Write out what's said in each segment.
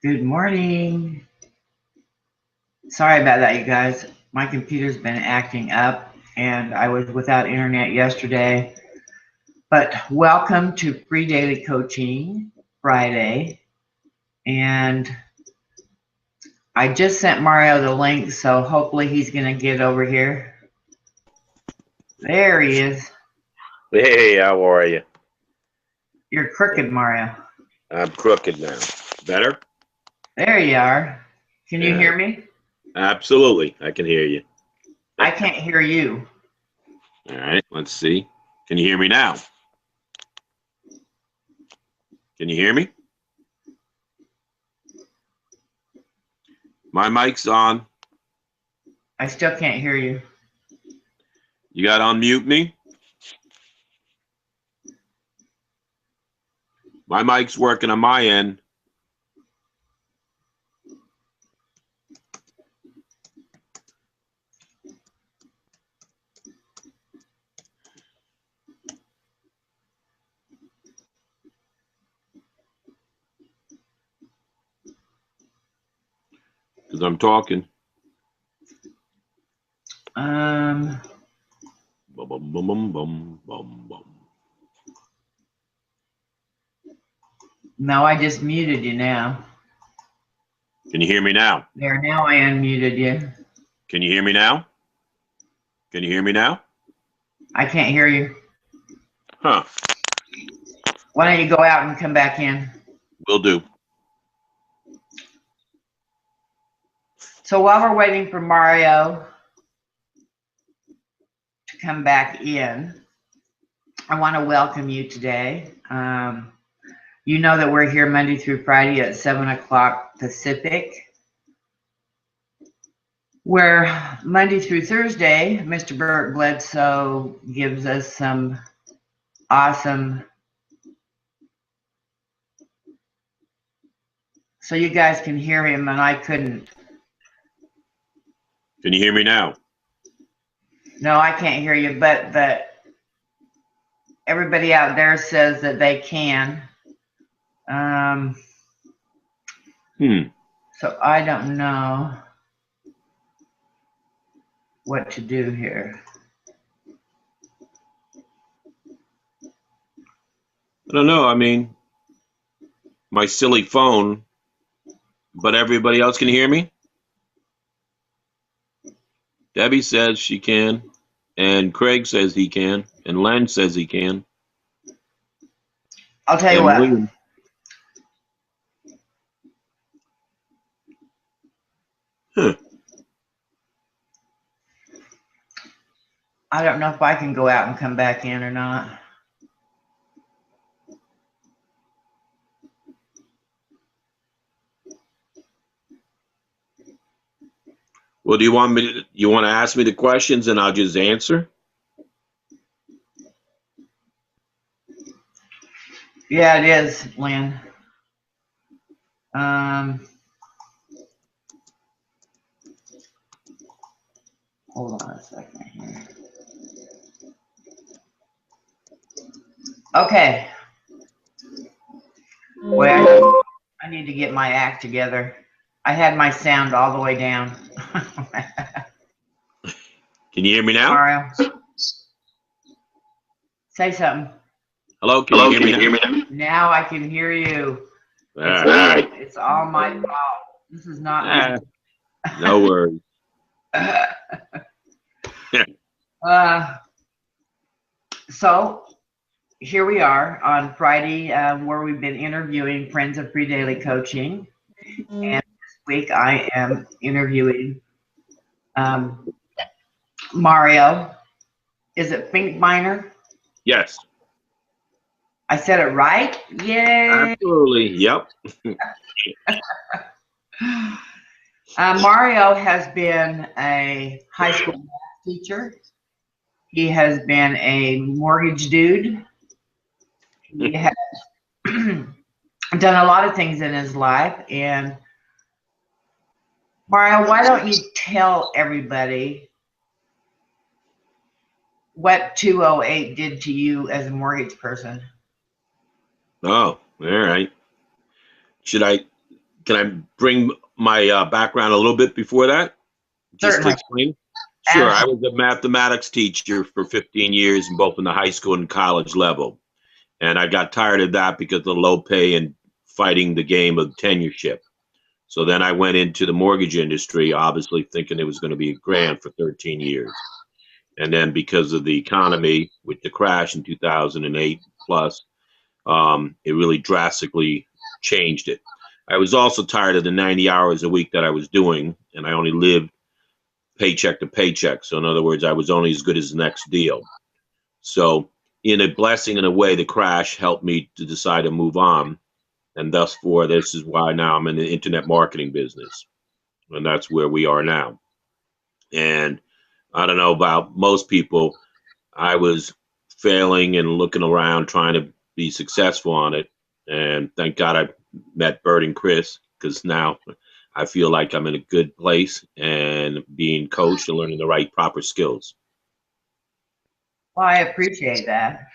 Good morning. Sorry about that, you guys. My computer's been acting up and I was without internet yesterday. But welcome to Free Daily Coaching Friday. And I just sent Mario the link, so hopefully he's going to get over here. There he is. Hey, how are you? You're crooked, Mario. I'm crooked now. Better? There you are. Can you hear me? Absolutely, I can hear you. I can't hear you. All right, let's see. Can you hear me now? Can you hear me? My mic's on. I still can't hear you. You got to unmute me. My mic's working on my end. Because I'm talking. Um, Bum, bum, bum, bum, bum, bum, bum. No, I just muted you now. Can you hear me now? There, now I unmuted you. Can you hear me now? Can you hear me now? I can't hear you. Huh. Why don't you go out and come back in? Will do. So while we're waiting for Mario to come back in, I want to welcome you today. You know that we're here Monday through Friday at 7 o'clock Pacific, where Monday through Thursday, Mr. Burt Bledsoe gives us some awesome, so you guys can hear him and I couldn't. Can you hear me now? No, I can't hear you, but everybody out there says that they can. So I don't know what to do here. I don't know. I mean, my silly phone, but everybody else can hear me? Debbie says she can, and Craig says he can, and Len says he can. I'll tell you what. William. Huh. I don't know if I can go out and come back in or not. Well, do you want to ask me the questions and I'll just answer? Yeah, it is, Lynn. Hold on a second here. Okay. Well, I need to get my act together. I had my sound all the way down. Can you hear me now? Mario, say something. Hello, can you hear me now? Now I can hear you. All right. It's all my fault. This is not me. No worries. So here we are on Friday, where we've been interviewing friends of Free Daily Coaching. And this week I am interviewing Mario. Is it Finkbiner? Yes. I said it right? Yay! Absolutely. Yep. Mario has been a high school math teacher. He has been a mortgage dude. He has done a lot of things in his life. And Mario, why don't you tell everybody what 208 did to you as a mortgage person? Oh, all right. Should I can I bring my background a little bit before that, just to Certainly. explain? Sure, I was a mathematics teacher for 15 years, both in the high school and college level. And I got tired of that because of the low pay and fighting the game of tenureship. So then I went into the mortgage industry, obviously thinking it was going to be grand for 13 years. And then because of the economy with the crash in 2008 plus, it really drastically changed it. I was also tired of the 90 hours a week that I was doing, and I only lived paycheck to paycheck. So in other words, I was only as good as the next deal. So in a blessing, in a way, the crash helped me to decide to move on. And thus for this is why now I'm in the internet marketing business. And that's where we are now. And I don't know about most people, I was failing and looking around trying to be successful on it. And thank God I met Bert and Chris, because now I feel like I'm in a good place and being coached and learning the right proper skills. Well, I appreciate that.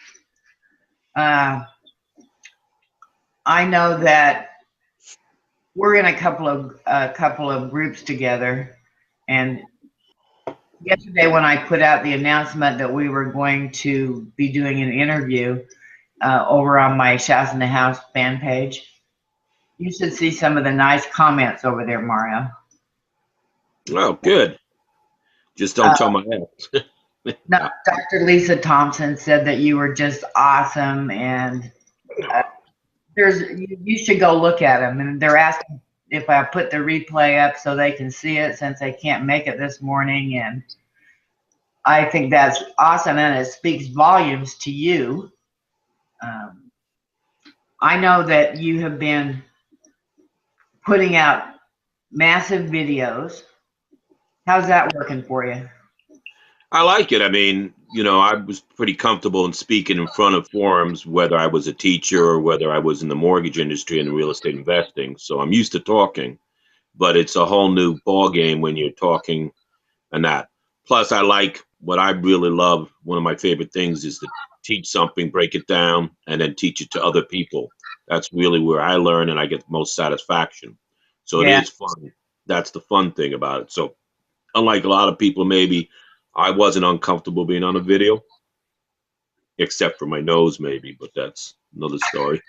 I know that we're in a couple of groups together, and yesterday when I put out the announcement that we were going to be doing an interview over on my Shouse in the House fan page, you should see some of the nice comments over there, Mario. Oh, good. Just don't tell my ex. No, Dr. Lisa Thompson said that you were just awesome, and you should go look at them. And they're asking if I put the replay up so they can see it, since they can't make it this morning. And I think that's awesome, and it speaks volumes to you. I know that you have been putting out massive videos. How's that working for you? I like it. I mean, I was pretty comfortable in speaking in front of forums, whether I was a teacher or whether I was in the mortgage industry and real estate investing. So I'm used to talking, but it's a whole new ball game when you're talking and that. Plus, I like what I really love. One of my favorite things is to teach something, break it down, and then teach it to other people. That's really where I learn and I get the most satisfaction. So Yeah. it is fun. That's the fun thing about it. So unlike a lot of people, maybe I wasn't uncomfortable being on a video, except for my nose, maybe, but that's another story.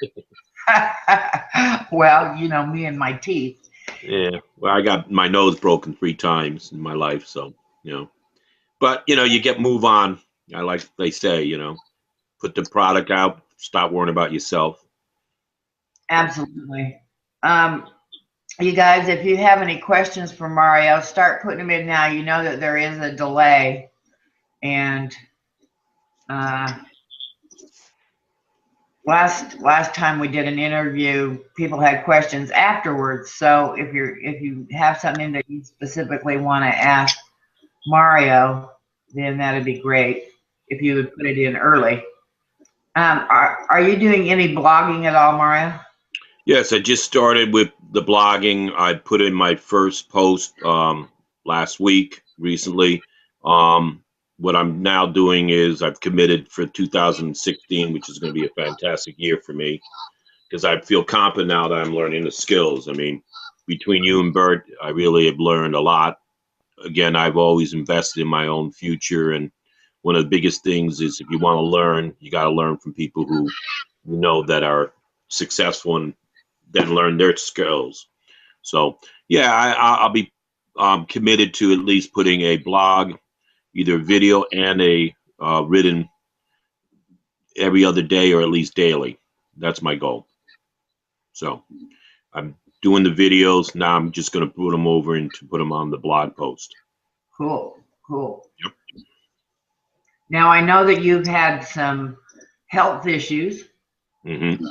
Well, me and my teeth. Yeah, well, I got my nose broken 3 times in my life, so but you get move on. I like they say, put the product out, stop worrying about yourself. Absolutely. You guys, if you have any questions for Mario, start putting them in now. You know that there is a delay, and last time we did an interview, people had questions afterwards. So if you have something that you specifically want to ask Mario, then that'd be great if you would put it in early. Are you doing any blogging at all, Mario? Yes, I just started with the blogging. I put in my first post last week, recently. What I'm now doing is I've committed for 2016, which is going to be a fantastic year for me, because I feel confident now that I'm learning the skills. I mean, between you and Bert, I really have learned a lot. Again, I've always invested in my own future, and one of the biggest things is if you want to learn, you got to learn from people who you know that are successful and then learn their skills. So yeah, I'll be committed to at least putting a blog, either video and a written every other day or at least daily. That's my goal. So I'm doing the videos now. I'm just going to put them over and to put them on the blog post. Cool. Yep. Now I know that you've had some health issues. Mm-hmm.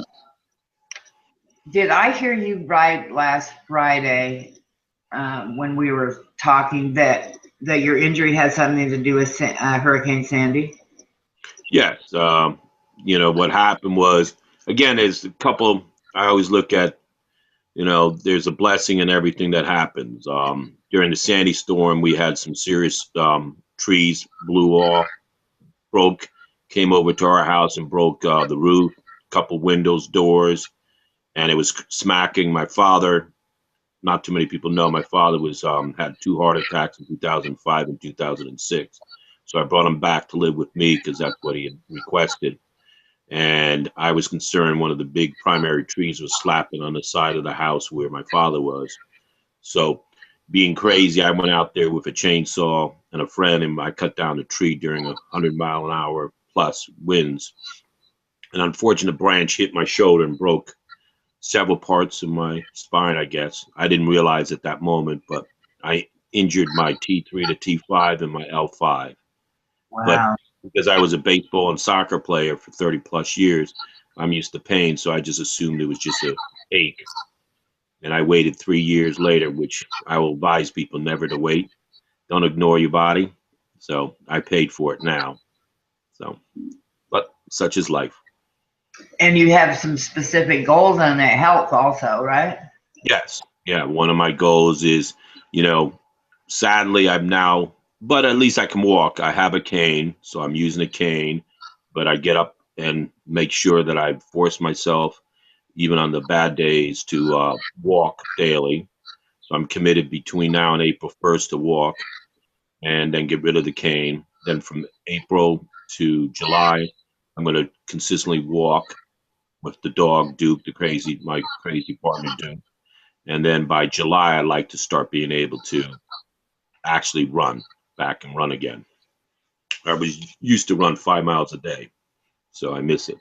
Did I hear you right last Friday when we were talking that your injury had something to do with Hurricane Sandy? Yes. What happened was, again, there's a couple, I always look at, there's a blessing in everything that happens. During the Sandy storm, we had some serious trees blew off, came over to our house and broke the roof, couple windows, doors, and it was smacking my father. not too many people know, my father was had 2 heart attacks in 2005 and 2006. So I brought him back to live with me because that's what he had requested. And I was concerned one of the big primary trees was slapping on the side of the house where my father was. So being crazy, I went out there with a chainsaw and a friend, and I cut down the tree during 100-mile-an-hour plus winds. An unfortunate branch hit my shoulder and broke several parts of my spine, I guess. I didn't realize at that moment, but I injured my T3 to T5 and my L5. But Wow. because I was a baseball and soccer player for 30 plus years, I'm used to pain, so I just assumed it was just a ache. And I waited 3 years later, which I will advise people never to wait. Don't ignore your body. So I paid for it now. So, but such is life. And you have some specific goals on that health also, right? Yes. Yeah. One of my goals is, sadly, I'm now, but at least I can walk. I have a cane, so I'm using a cane, but I get up and make sure that I force myself, even on the bad days, to walk daily. So I'm committed between now and April 1st to walk and then get rid of the cane. Then from April to July, I'm going to consistently walk with the dog, Duke, my crazy partner, Duke. And then by July, I'd like to start being able to actually run back and run again. I was used to run 5 miles a day, so I miss it.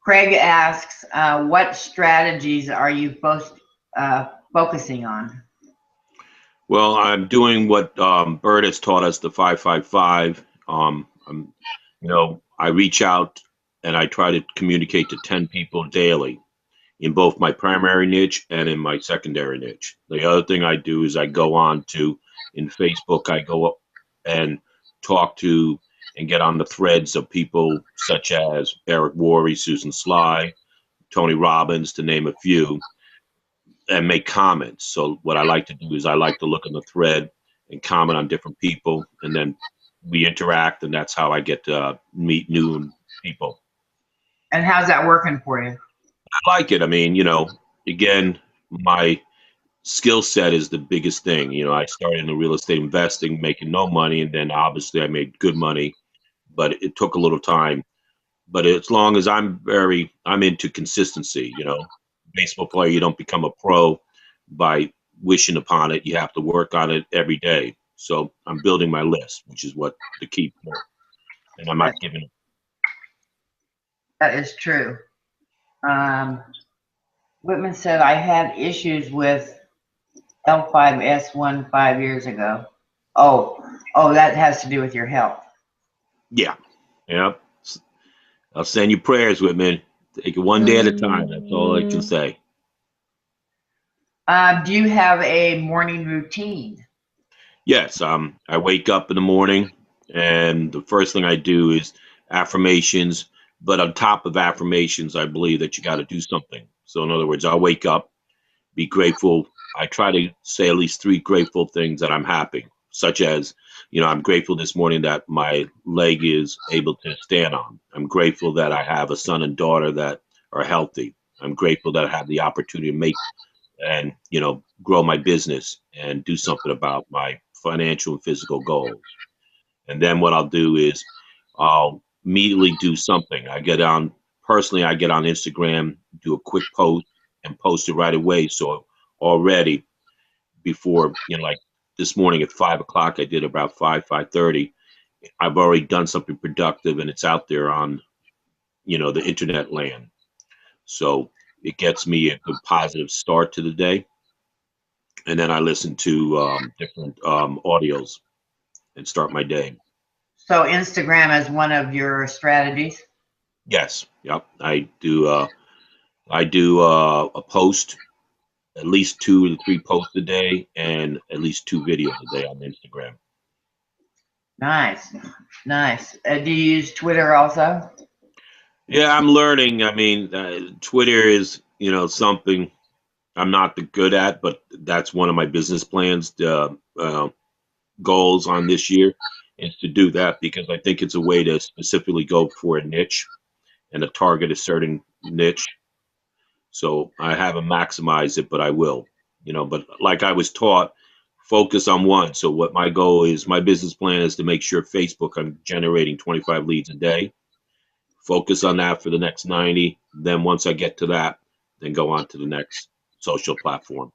Craig asks, what strategies are you both focusing on? Well, I'm doing what Bert has taught us, the 555. I reach out and I try to communicate to 10 people daily in both my primary niche and in my secondary niche. The other thing I do is I go on to, in Facebook, I go up and talk to and get on the threads of people such as Eric Worre, Susan Sly, Tony Robbins, to name a few, and make comments. So what I like to do is I like to look in the thread and comment on different people, and then we interact, and that's how I get to meet new people. And how's that working for you? I like it. I mean, again, my skill set is the biggest thing. I started in the real estate investing, making no money, and then obviously I made good money, but it took a little time. But as long as I'm into consistency, baseball player, you don't become a pro by wishing upon it. You have to work on it every day. So I'm building my list, which is what the key point. And I'm not giving it. That is true. Whitman said, I had issues with L5S1 5 years ago. Oh, that has to do with your health. Yeah. I'll send you prayers, Whitman. Take it one day at a time. That's all I can say. Do you have a morning routine? Yes. I wake up in the morning, and the first thing I do is affirmations. But on top of affirmations, I believe that you got to do something. So in other words, I'll wake up, be grateful. I try to say at least 3 grateful things that I'm happy, such as, I'm grateful this morning that my leg is able to stand on. I'm grateful that I have a son and daughter that are healthy. I'm grateful that I have the opportunity to make and, grow my business and do something about my financial and physical goals. And then what I'll do is I'll immediately do something. I get on Instagram, do a quick post and post it right away. So already before, like this morning at 5 o'clock, I did about 5:30. I've already done something productive and it's out there on, the internet land. So it gets me a good positive start to the day. And then I listen to different audios and start my day. So Instagram is one of your strategies? Yes. Yep. I do a post, at least 2 to 3 posts a day, and at least 2 videos a day on Instagram. Nice. Do you use Twitter also? Yeah, I'm learning. I mean, Twitter is, something I'm not good at, but that's one of my business plans, goals on this year is to do that, because I think it's a way to specifically go for a niche and to target a certain niche. So I haven't maximized it, but I will. But like I was taught, focus on one. So what my goal is, my business plan is to make sure Facebook, I'm generating 25 leads a day. Focus on that for the next 90. Then once I get to that, then go on to the next social platform.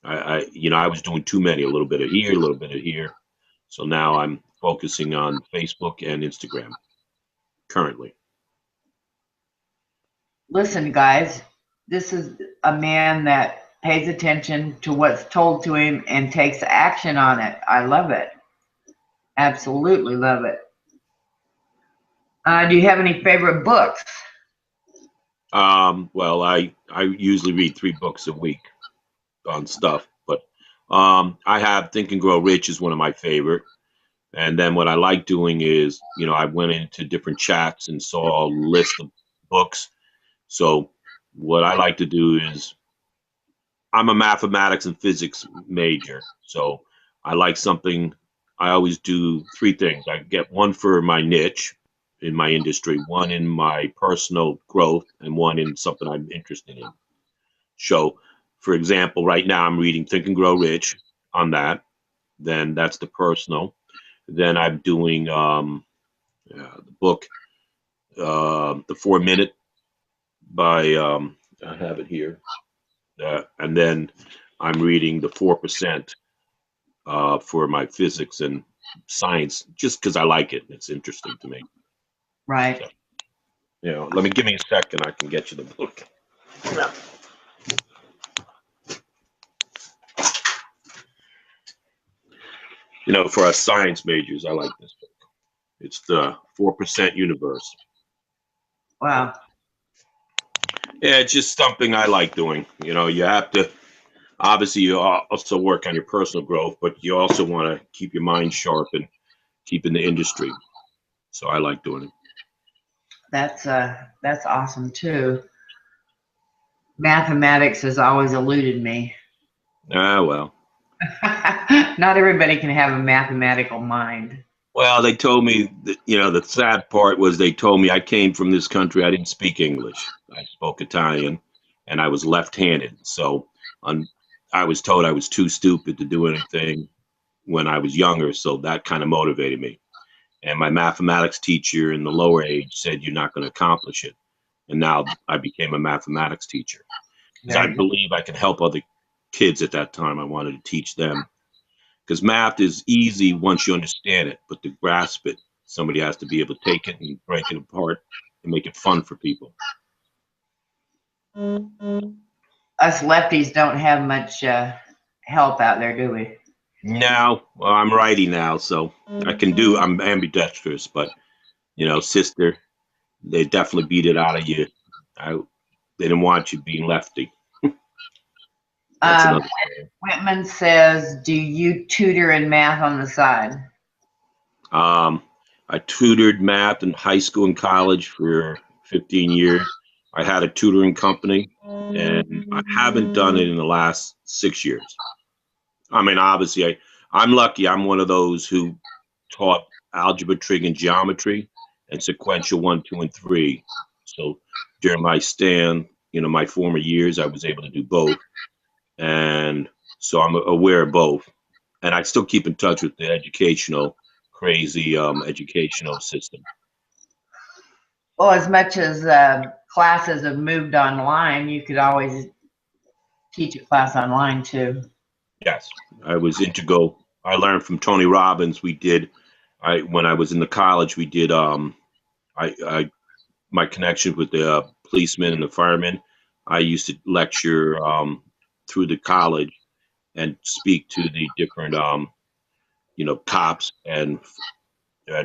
I was doing too many, a little bit of here, a little bit of here. So now I'm focusing on Facebook and Instagram currently. Listen, guys, this is a man that pays attention to what's told to him and takes action on it. I love it. Absolutely love it. Do you have any favorite books? Well, I usually read 3 books a week on stuff, but I have Think and Grow Rich is one of my favorite. And then what I like doing is, I went into different chats and saw a list of books. So what I like to do is, I'm a mathematics and physics major. So I like something, I always do 3 things. I get one for my niche in my industry, one in my personal growth, and one in something I'm interested in. So, for example, right now I'm reading Think and Grow Rich on that. Then that's the personal. Then I'm doing the book, The 4 Minute by, I have it here. And then I'm reading The 4% for my physics and science, just because I like it. It's interesting to me. Right. So, give me a second. I can get you the book. For us science majors, I like this book. It's The 4% Universe. Wow. Yeah, it's just something I like doing. You have to, obviously, you also work on your personal growth, but you also want to keep your mind sharp and keep in the industry. So I like doing it. That's awesome too. Mathematics has always eluded me. Well. Not everybody can have a mathematical mind. Well, they told me that, the sad part was they told me I came from this country. I didn't speak English. I spoke Italian, and I was left-handed. So I was told I was too stupid to do anything when I was younger. So that kind of motivated me. And my mathematics teacher in the lower age said, you're not going to accomplish it. And now I became a mathematics teacher because I believe I can help other kids at that time. I wanted to teach them. Because math is easy once you understand it, but to grasp it, somebody has to be able to take it and break it apart and make it fun for people. Us lefties don't have much help out there, do we? No, well, I'm righty now, so I'm ambidextrous, but, sister, they definitely beat it out of you. They didn't want you being lefty. Whitman says, do you tutor in math on the side? I tutored math in high school and college for 15 years. I had a tutoring company, and I haven't done it in the last 6 years. I mean, obviously, I'm lucky. I'm one of those who taught algebra, trig, and geometry, and sequential 1, 2, and 3. So during my my former years, I was able to do both. And so I'm aware of both. And I still keep in touch with the crazy educational system. Well, as much as classes have moved online, you could always teach a class online too. Yes, I was integral. I learned from Tony Robbins. When I was in the college, we did, my connection with the policemen and the firemen. I used to lecture through the college and speak to the different, cops and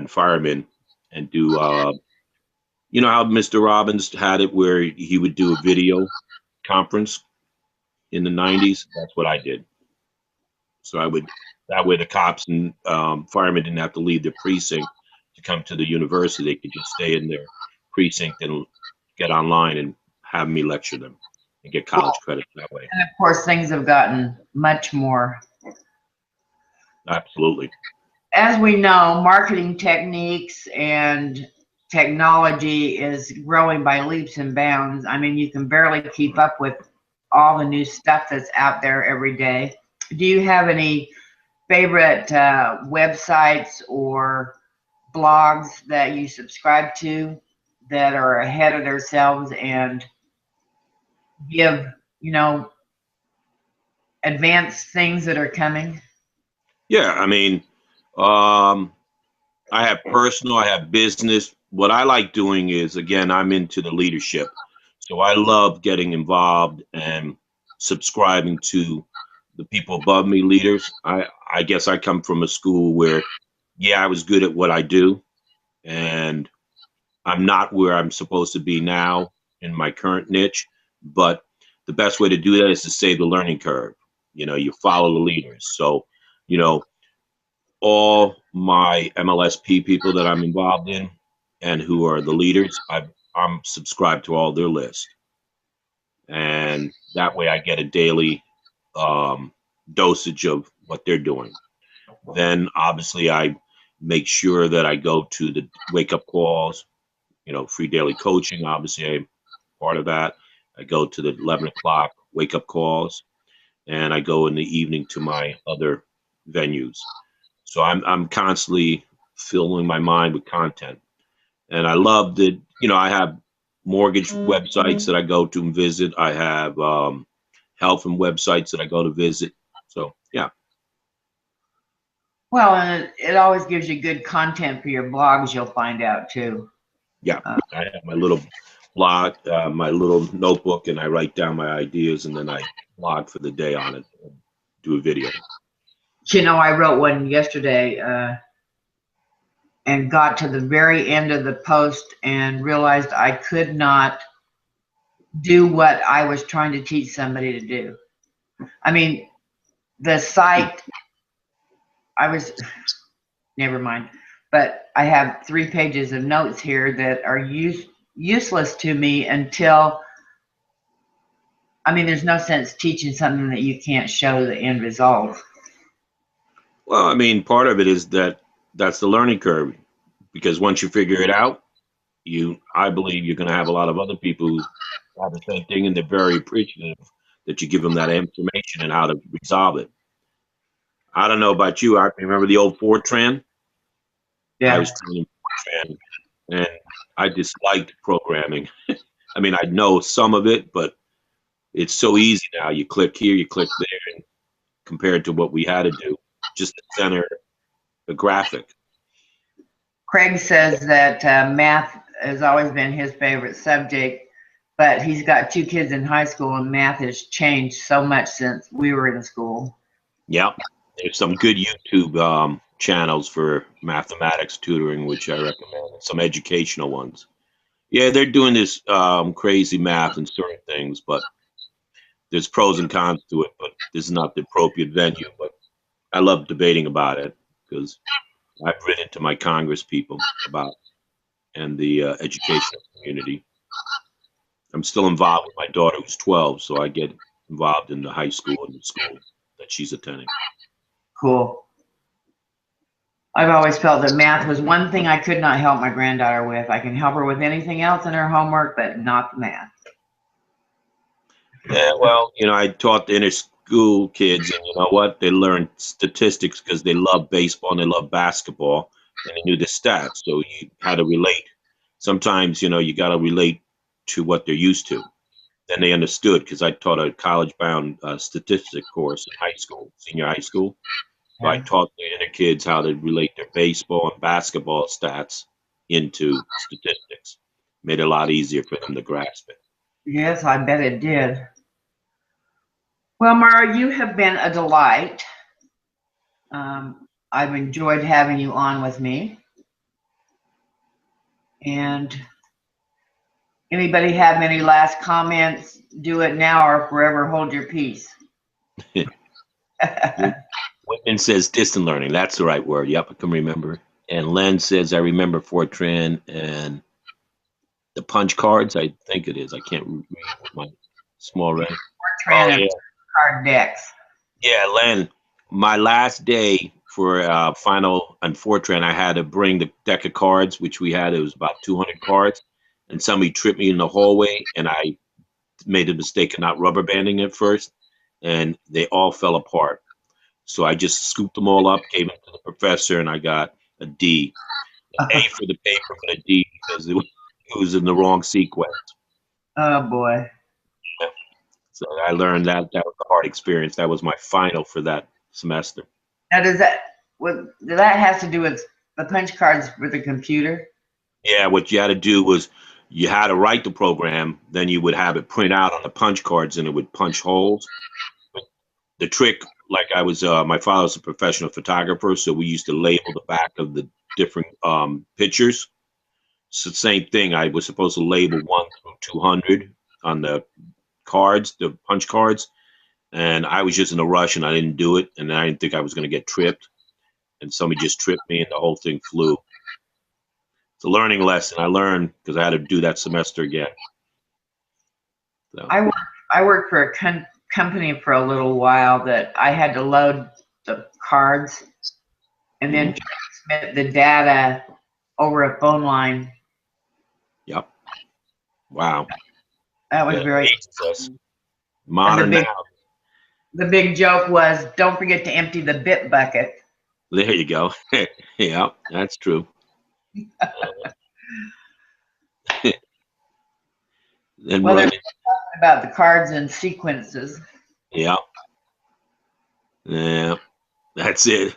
firemen, and do, how Mr. Robbins had it where he would do a video conference in the 90s. That's what I did. So that way the cops and firemen didn't have to leave their precinct to come to the university. They could just stay in their precinct and get online and have me lecture them and get college credit that way. And of course, things have gotten much more. Absolutely. As we know, marketing techniques and technology is growing by leaps and bounds. I mean, you can barely keep up with all the new stuff that's out there every day. Do you have any favorite websites or blogs that you subscribe to that are ahead of themselves and give, you know, advanced things that are coming? Yeah, I mean, I have personal, I have business. What I like doing is, again, I'm into the leadership. So I love getting involved and subscribing to the people above me, leaders. I guess I come from a school where, yeah, I was good at what I do, and I'm not where I'm supposed to be now in my current niche. But the best way to do that is to save the learning curve. You know, you follow the leaders. So, you know, all my MLSP people that I'm involved in and who are the leaders, I'm subscribed to all their lists. And that way I get a daily dosage of what they're doing. Then obviously I make sure that I go to the wake up calls, you know, free daily coaching. Obviously I'm part of that. I go to the 11 o'clock wake up calls, and I go in the evening to my other venues. So I'm constantly filling my mind with content, and I love that. You know, I have mortgage websites that I go to and visit. I have health and websites that I go to visit. So yeah, Well, and it always gives you good content for your blogs, you'll find out too. yeah. I have my little blog, my little notebook, and I write down my ideas, and then I blog for the day on it, and do a video. You know, I wrote one yesterday and got to the very end of the post and realized I could not do what I was trying to teach somebody to do. I mean, the site, never mind. But I have 3 pages of notes here that are useless to me until, I mean, there's no sense teaching something that you can't show the end result. Well, I mean, part of it is that's the learning curve, because once you figure it out, I believe you're going to have a lot of other people who have the same thing, and they're very appreciative that you give them that information and how to resolve it. I don't know about you. I remember the old Fortran. Yeah. I was training Fortran, and I disliked programming. I mean, I know some of it, but it's so easy now. You click here, you click there, and compared to what we had to do, just to center a graphic. Craig says that math has always been his favorite subject, but he's got 2 kids in high school, and math has changed so much since we were in school. Yeah, there's some good YouTube channels for mathematics tutoring, which I recommend. Some educational ones. Yeah, they're doing this crazy math and certain things, but there's pros and cons to it. But this is not the appropriate venue. But I love debating about it because I've written to my Congress people about and the educational community. I'm still involved with my daughter who's 12, so I get involved in the high school and the school that she's attending. Cool. I've always felt that math was one thing I could not help my granddaughter with. I can help her with anything else in her homework, but not the math. Yeah, well, you know, I taught the inner school kids, and you know what? They learned statistics because they love baseball and they love basketball, and they knew the stats, so you had to relate. Sometimes, you know, you got to relate to what they're used to. Then they understood, because I taught a college-bound statistics course in high school, senior high school. So I taught the inner kids how to relate their baseball and basketball stats into statistics. Made it a lot easier for them to grasp it. Yes, I bet it did. Well, Mara, you have been a delight. I've enjoyed having you on with me. And anybody have any last comments? Do it now or forever hold your peace. Whitman says distant learning. That's the right word. Yep, I can remember. And Len says, I remember Fortran and the punch cards. I think it is. I can't read with my small red. Fortran and card decks. Yeah, Len. My last day for final and Fortran, I had to bring the deck of cards, which we had. It was about 200 cards, and somebody tripped me in the hallway, and I made a mistake of not rubber banding it first, and they all fell apart. So I just scooped them all up, gave it to the professor, and I got a D. An A for the paper, but a D because it was in the wrong sequence. Oh boy. So I learned that was a hard experience. That was my final for that semester. Now, does that have to do with the punch cards for the computer? Yeah, what you had to do was you had to write the program, then you would have it print out on the punch cards, and it would punch holes. But the trick, like my father was a professional photographer, so we used to label the back of the different pictures. So same thing. I was supposed to label 1 through 200 on the cards, the punch cards, and I was just in a rush and I didn't do it, and I didn't think I was going to get tripped, and somebody just tripped me and the whole thing flew. It's a learning lesson. I learned because I had to do that semester again. So. I worked for a company for a little while that I had to load the cards and then transmit the data over a phone line. Yep. Wow. That was very modern now. The big joke was, don't forget to empty the bit bucket. There you go. Yeah, that's true. Then well, they're talking about the cards and sequences. Yeah. Yeah, that's it.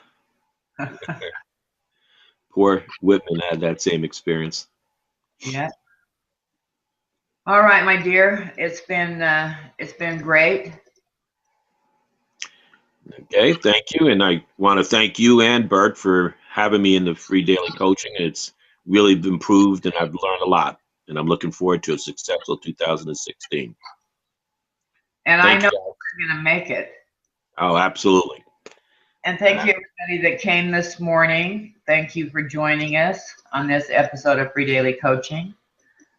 Poor Whitman had that same experience. Yeah. All right, my dear. It's been great. Okay, thank you. And I want to thank you and Bert for having me in the free daily coaching. It's really improved and I've learned a lot. And I'm looking forward to a successful 2016. And I know we're going to make it. Oh, absolutely. And thank you, everybody that came this morning. Thank you for joining us on this episode of Free Daily Coaching.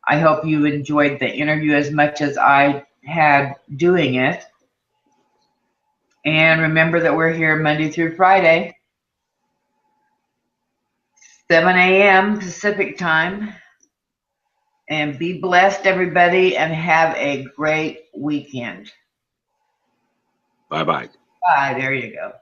I hope you enjoyed the interview as much as I had doing it. And remember that we're here Monday through Friday, 7 a.m. Pacific time. And be blessed, everybody, and have a great weekend. Bye-bye. Bye. There you go.